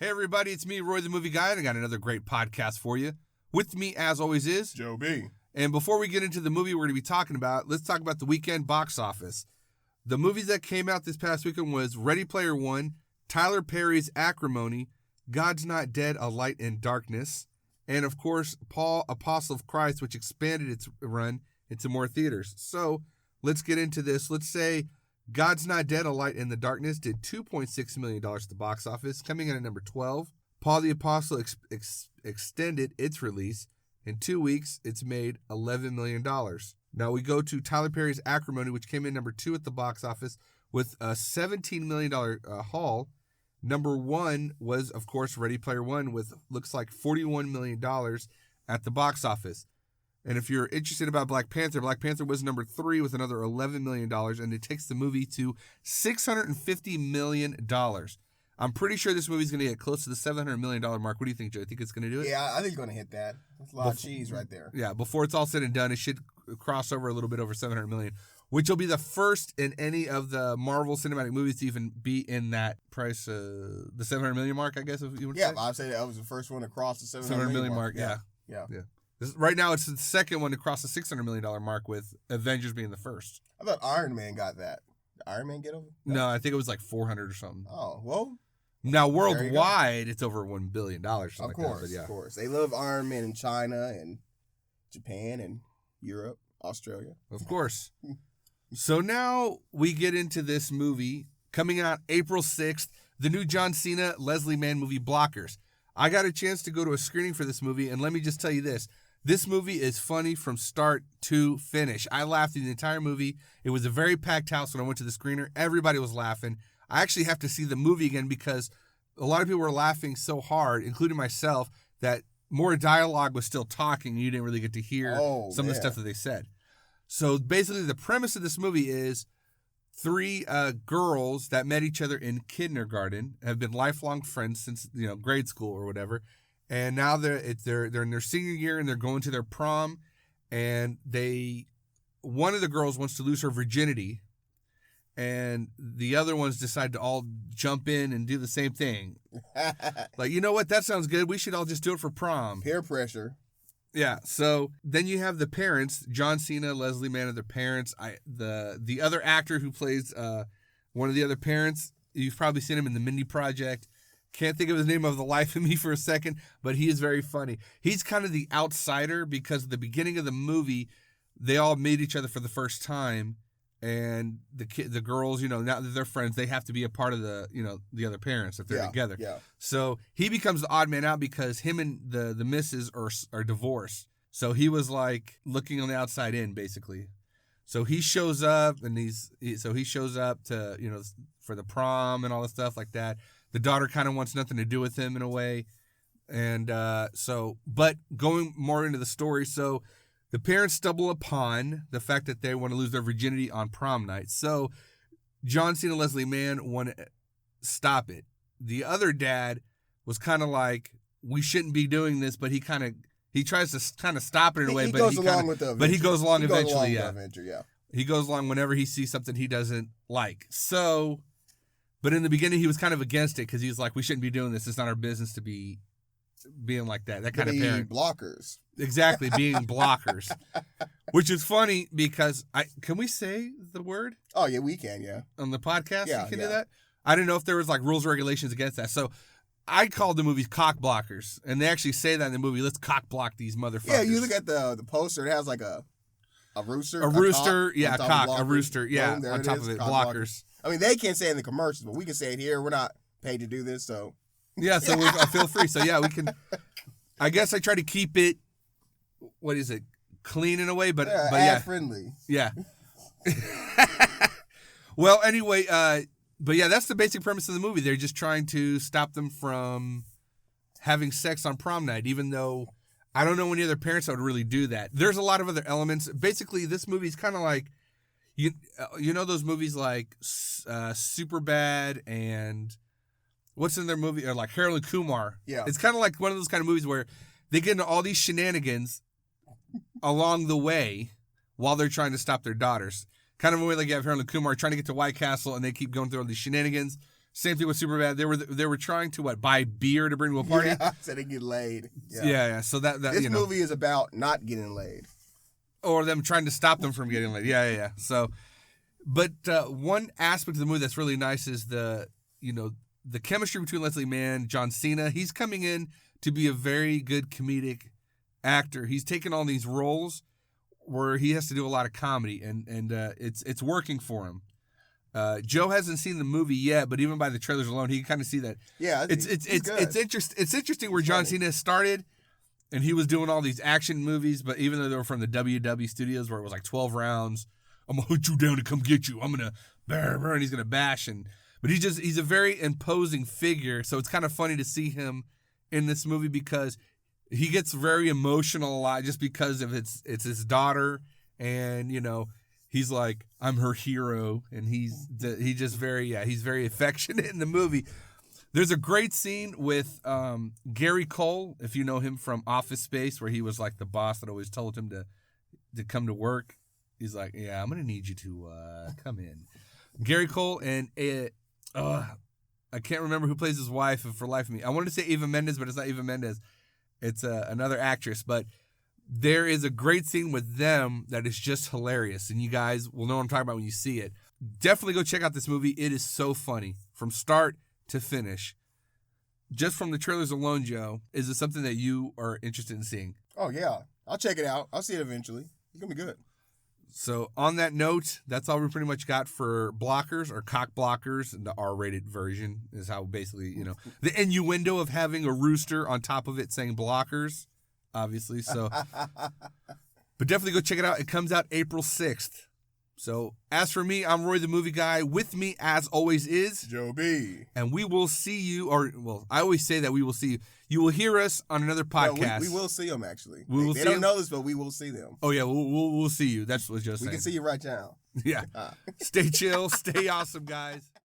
Hey everybody, it's me, Roy the Movie Guy, and I got another great podcast for you. With me, as always, is Joe B. And before we get into the movie we're going to be talking about, let's talk about the weekend box office. The movies that came out this past weekend was Ready Player One, Tyler Perry's Acrimony, God's Not Dead, A Light in Darkness, and of course, Paul, Apostle of Christ, which expanded its run into more theaters. So let's get into this. Let's say God's Not Dead, A Light in the Darkness did $2.6 million at the box office, coming in at number 12. Paul the Apostle extended its release. In 2 weeks, it's made $11 million. Now we go to Tyler Perry's Acrimony, which came in number 2 at the box office with a $17 million haul. Number 1 was, of course, Ready Player One with looks like $41 million at the box office. And if you're interested about Black Panther was number 3 with another $11 million, and it takes the movie to $650 million. I'm pretty sure this movie's going to get close to the $700 million mark. What do you think, Joe? Think it's going to do it? Yeah, I think it's going to hit that. That's a lot of cheese right there. Yeah, before it's all said and done, it should cross over a little bit over $700 million, which will be the first in any of the Marvel Cinematic movies to even be in that price, the $700 million mark, I guess, if you would say. Yeah, I'd say that was the first one to cross the $700 million mark. Yeah. Yeah. Right now, it's the second one to cross the $600 million mark, with Avengers being the first. I thought Iron Man got that. Did Iron Man get over? No, I think it was like 400 or something. Oh, well. Now, worldwide, it's over $1 billion. Of course. They love Iron Man in China and Japan and Europe, Australia. Of course. So now we get into this movie coming out April 6th, the new John Cena, Leslie Mann movie, Blockers. I got a chance to go to a screening for this movie, and let me just tell you this. This movie is funny from start to finish. I laughed through the entire movie. It was a very packed house when I went to the screener. Everybody was laughing. I actually have to see the movie again because a lot of people were laughing so hard, including myself, that more dialogue was still talking and you didn't really get to hear some of the stuff that they said. So basically the premise of this movie is 3 girls that met each other in kindergarten, have been lifelong friends since grade school or whatever, and now they're in their senior year and they're going to their prom, and one of the girls wants to lose her virginity, and the other ones decide to all jump in and do the same thing. Like, you know what? That sounds good. We should all just do it for prom. Peer pressure. Yeah. So then you have the parents, John Cena, Leslie Mann, and their parents. The other actor who plays one of the other parents, you've probably seen him in the Mindy Project. Can't think of his name of the life of me for a second, but he is very funny. He's kind of the outsider because at the beginning of the movie, they all meet each other for the first time. And the girls, now that they're friends, they have to be a part of the other parents if they're together. Yeah. So he becomes the odd man out because him and the missus are divorced. So he was like looking on the outside in, basically. So he shows up and he shows up to for the prom and all the stuff like that. The daughter kind of wants nothing to do with him in a way, and but going more into the story, so. The parents stumble upon the fact that they want to lose their virginity on prom night. So John Cena, Leslie Mann want to stop it. The other dad was kind of like, we shouldn't be doing this, but he tries to kind of stop it in a way. He goes along with the adventure. But he goes along eventually, yeah. He goes along whenever he sees something he doesn't like. So, but in the beginning, he was kind of against it because he was like, we shouldn't be doing this. It's not our business to be being like that. That kind of parent. Blockers. Exactly, being blockers. Which is funny because can we say the word? Oh yeah, we can, yeah. On the podcast? Yeah, you can do that? I didn't know if there was like rules or regulations against that. So I called the movie cock blockers. And they actually say that in the movie, let's cock block these motherfuckers. Yeah, you look at the poster, it has like a rooster. A rooster, yeah, cock, a rooster, yeah, boom, on top of it, blockers. I mean, they can't say it in the commercials, but we can say it here. We're not paid to do this, so. Yeah, so feel free. So yeah, we can. I guess I try to keep it. What is it? Clean in a way, but ad friendly. Yeah. Well, anyway, but yeah, that's the basic premise of the movie. They're just trying to stop them from having sex on prom night, even though I don't know any other parents that would really do that. There's a lot of other elements. Basically, this movie is kind of like you know those movies like Superbad and what's in their movie, or like Harold and Kumar. Yeah. It's kind of like one of those kind of movies where they get into all these shenanigans along the way while they're trying to stop their daughters. Kind of a way like you have Harold and Kumar trying to get to White Castle, and they keep going through all these shenanigans. Same thing with Superbad. They were trying to buy beer to bring to a party. Yeah, so they get laid. Yeah. So that this movie is about not getting laid, or them trying to stop them from getting laid. Yeah. So, but one aspect of the movie that's really nice is the chemistry between Leslie Mann, John Cena. He's coming in to be a very good comedic actor. He's taken on these roles where he has to do a lot of comedy, and it's working for him. Joe hasn't seen the movie yet, but even by the trailers alone, he can kind of see that. Yeah, it's interesting where John Cena started, and he was doing all these action movies, but even though they were from the WW studios, where it was like 12 rounds, I'm gonna hunt you down to come get you. I'm gonna and he's gonna bash, but he's a very imposing figure. So it's kind of funny to see him in this movie because he gets very emotional a lot just because of it's his daughter, and he's like, I'm her hero, and he's very affectionate in the movie. There's a great scene with Gary Cole, if you know him from Office Space, where he was like the boss that always told him to come to work. He's like, yeah, I'm gonna need you to come in. Gary Cole and I can't remember who plays his wife for life of me. I wanted to say Eva Mendes, but it's not Eva Mendes. It's another actress, but there is a great scene with them that is just hilarious, and you guys will know what I'm talking about when you see it. Definitely go check out this movie. It is so funny from start to finish. Just from the trailers alone, Joe, is it something that you are interested in seeing? Oh, yeah. I'll check it out. I'll see it eventually. It's going to be good. So on that note, that's all we pretty much got for blockers or cock blockers. And the R-rated version is how basically, the innuendo of having a rooster on top of it saying blockers, obviously. So, but definitely go check it out. It comes out April 6th. So as for me, I'm Roy the Movie Guy. With me, as always, is Joe B. And we will see you, I always say that we will see you. You will hear us on another podcast. No, we will see them, actually. They don't know this, but we will see them. Oh, yeah, we'll see you. That's what Joe's saying. We can see you right now. Yeah. Stay chill. Stay awesome, guys.